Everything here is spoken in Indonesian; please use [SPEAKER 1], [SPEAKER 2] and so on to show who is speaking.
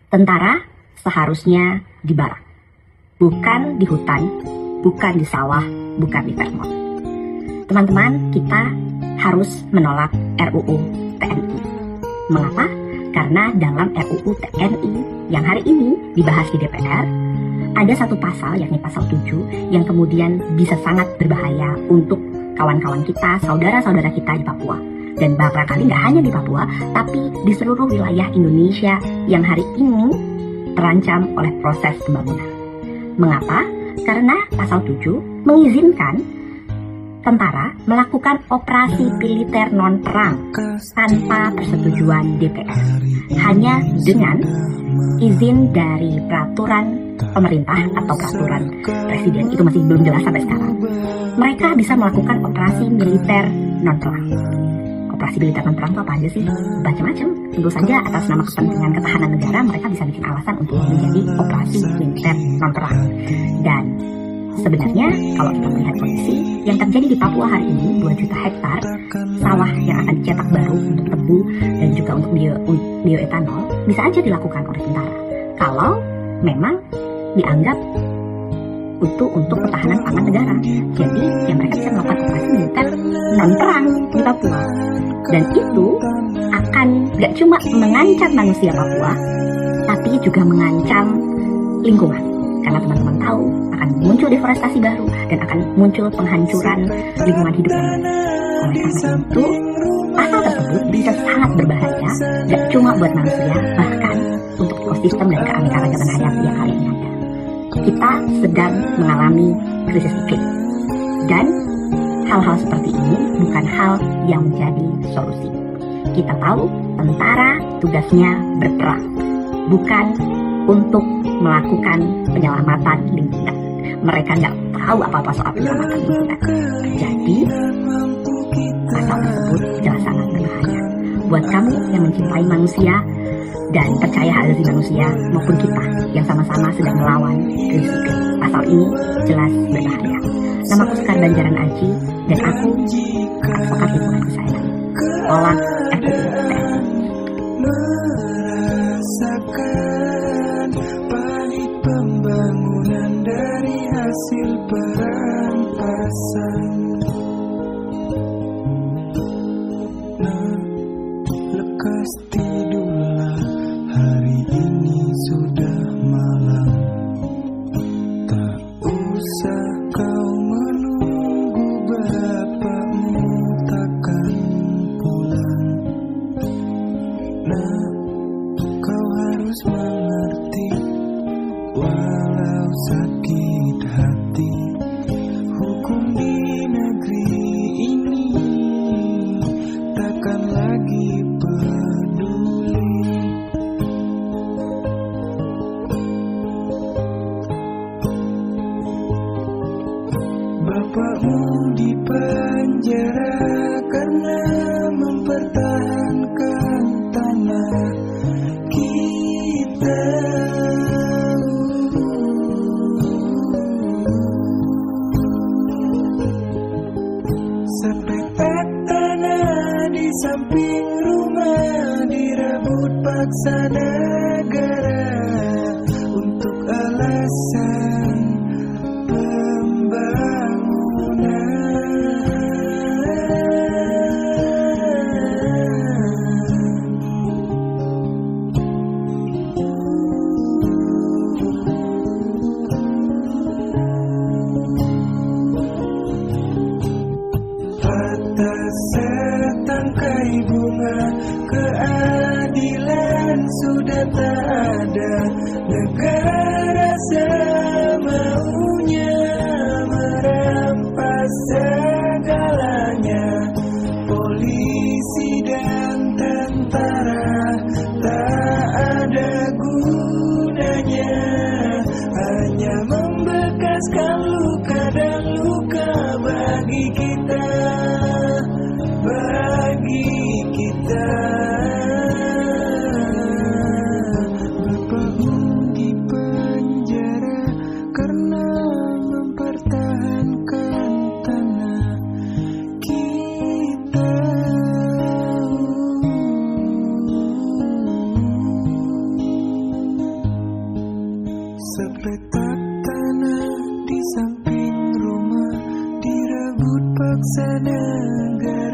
[SPEAKER 1] Tentara seharusnya di barak, bukan di hutan, bukan di sawah, bukan di Vermont. Teman-teman, kita harus menolak RUU TNI. Mengapa? Karena dalam RUU TNI yang hari ini dibahas di DPR, ada satu pasal, yakni pasal 7, yang kemudian bisa sangat berbahaya untuk kawan-kawan kita, saudara-saudara kita di Papua. Dan barangkali nggak hanya di Papua, tapi di seluruh wilayah Indonesia yang hari ini terancam oleh proses pembangunan. Mengapa? Karena pasal 7 mengizinkan tentara melakukan operasi militer non-perang tanpa persetujuan DPR, hanya dengan izin dari peraturan pemerintah atau peraturan presiden. Itu masih belum jelas sampai sekarang. Mereka bisa melakukan operasi militer non-perang. Operasi militer non-perang itu apa aja sih? Macam-macam. Tentu saja atas nama kepentingan ketahanan negara, mereka bisa bikin alasan untuk menjadi operasi militer non-perang. Dan sebenarnya kalau kita melihat kondisi yang terjadi di Papua hari ini, 2 juta hektar sawah yang akan dicetak baru untuk tebu dan juga untuk bioetanol bisa aja dilakukan oleh tentara kalau memang dianggap untuk pertahanan pangan negara. Jadi ya mereka bisa melakukan operasi militer non-perang di Papua, dan itu akan gak cuma mengancam manusia Papua, tapi juga mengancam lingkungan. Karena teman-teman tahu akan muncul deforestasi baru dan akan muncul penghancuran lingkungan hidup yang baru. Oleh karena itu, pasal tersebut bisa sangat berbahaya, gak cuma buat manusia, bahkan untuk ekosistem dan keanekaragaman hayati yang hari ini ada. Kita sedang mengalami krisis iklim, dan hal-hal seperti ini bukan hal yang menjadi solusi. Kita tahu tentara tugasnya berperang, bukan untuk melakukan penyelamatan lingkungan. Mereka nggak tahu apa-apa soal penyelamatan lingkungan. Jadi, pasal tersebut jelas sangat berbahaya buat kamu yang mencintai manusia dan percaya hak asasi manusia, maupun kita yang sama-sama sedang melawan krisis iklim. Pasal ini jelas berbahaya. Namaku Sekar Banjaran Aji, dan aku advokat lingkungan kesayangan. Tolak RUU TNI.
[SPEAKER 2] Merasakan pahit pembangunan dari hasil perampasan. Lekas tidurlah, hari ini sudah malam. Tak usah kau menunggu, bapakmu takkan pulang. Kau harus mengerti, walau sakit hati, hukum di negeri ini takkan lagi peduli. Bapakmu di penjara karena mempertahankan tanah kita. Sepetak tanah di samping rumah direbut paksa negara untuk alasan setangkai bunga keadilan sudah tak ada. Negara semaunya merampas segalanya. Polisi dan tentara tak ada gunanya, hanya membekaskan luka dan luka bagi kita. Bapakmu di penjara karena mempertahankan tanah kita. Sepetak tanah di samping rumah direbut paksa negara.